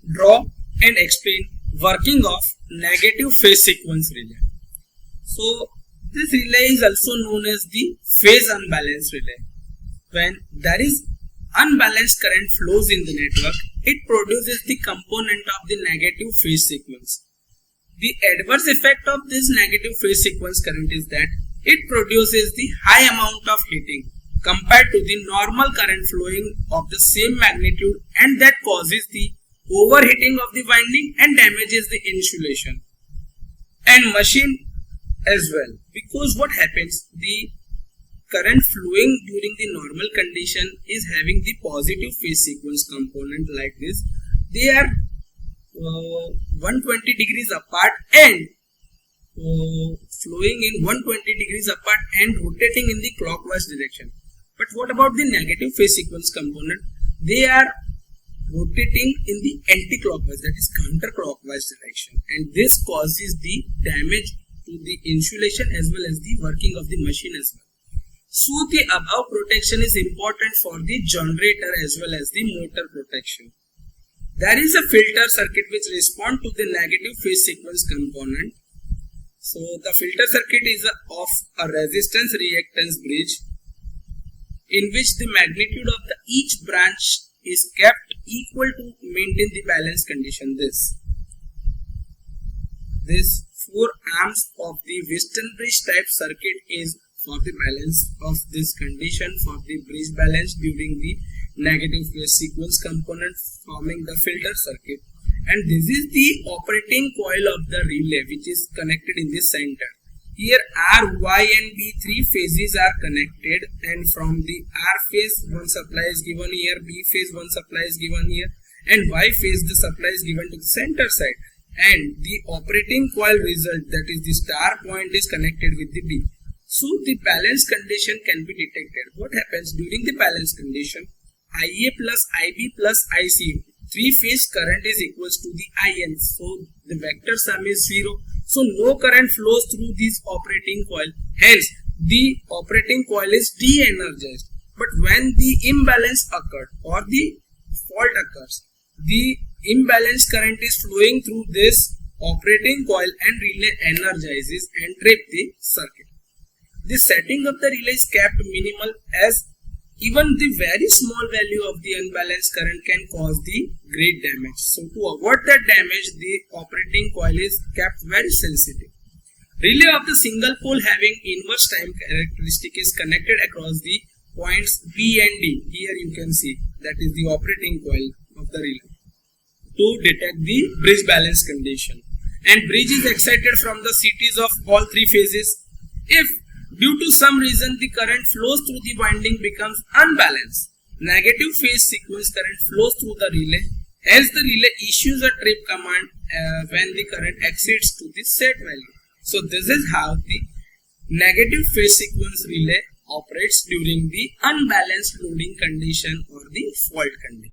draw and explain working of negative phase sequence relay. So this relay is also known as the phase unbalanced relay. When there is unbalanced current flows in the network, it produces the component of the negative phase sequence. The adverse effect of this negative phase sequence current is that it produces the high amount of heating compared to the normal current flowing of the same magnitude, and that causes the overheating of the winding and damages the insulation and machine as well. Because what happens, the current flowing during the normal condition is having the positive phase sequence component like this. They are 120 degrees apart and flowing in 120 degrees apart and rotating in the clockwise direction. But what about the negative phase sequence component? They are rotating in the anti-clockwise, that is counterclockwise direction, and this causes the damage to the insulation as well as the working of the machine as well. So the above protection is important for the generator as well as the motor protection. There is a filter circuit which responds to the negative phase sequence component. So the filter circuit is of a resistance reactance bridge in which the magnitude of each branch is kept equal to maintain the balance condition. This 4 amps of the Wheatstone bridge type circuit is for the balance of this condition for the bridge balance during the negative phase sequence component forming the filter circuit, and this is the operating coil of the relay which is connected in the center. Here R, Y and B 3 phases are connected, and from the R phase one supply is given here, B phase one supply is given here, and Y phase the supply is given to the center side, and the operating coil result, that is the star point, is connected with the D. So the balance condition can be detected. What happens during the balance condition? IA plus IB plus IC, 3-phase current is equals to the IN. So the vector sum is 0. So no current flows through this operating coil. Hence the operating coil is de-energized. But when the imbalance occurred or the fault occurs, the imbalanced current is flowing through this operating coil and relay energizes and trip the circuit. The setting of the relay is kept minimal, as even the very small value of the unbalanced current can cause the great damage. So to avoid that damage, the operating coil is kept very sensitive. Relay of the single pole having inverse time characteristic is connected across the points B and D. Here you can see that is the operating coil of the relay to detect the bridge balance condition. And bridge is excited from the CTs of all 3 phases. If due to some reason the current flows through the winding becomes unbalanced, negative phase sequence current flows through the relay. Hence the relay issues a trip command when the current exceeds to the set value. So this is how the negative phase sequence relay operates during the unbalanced loading condition or the fault condition.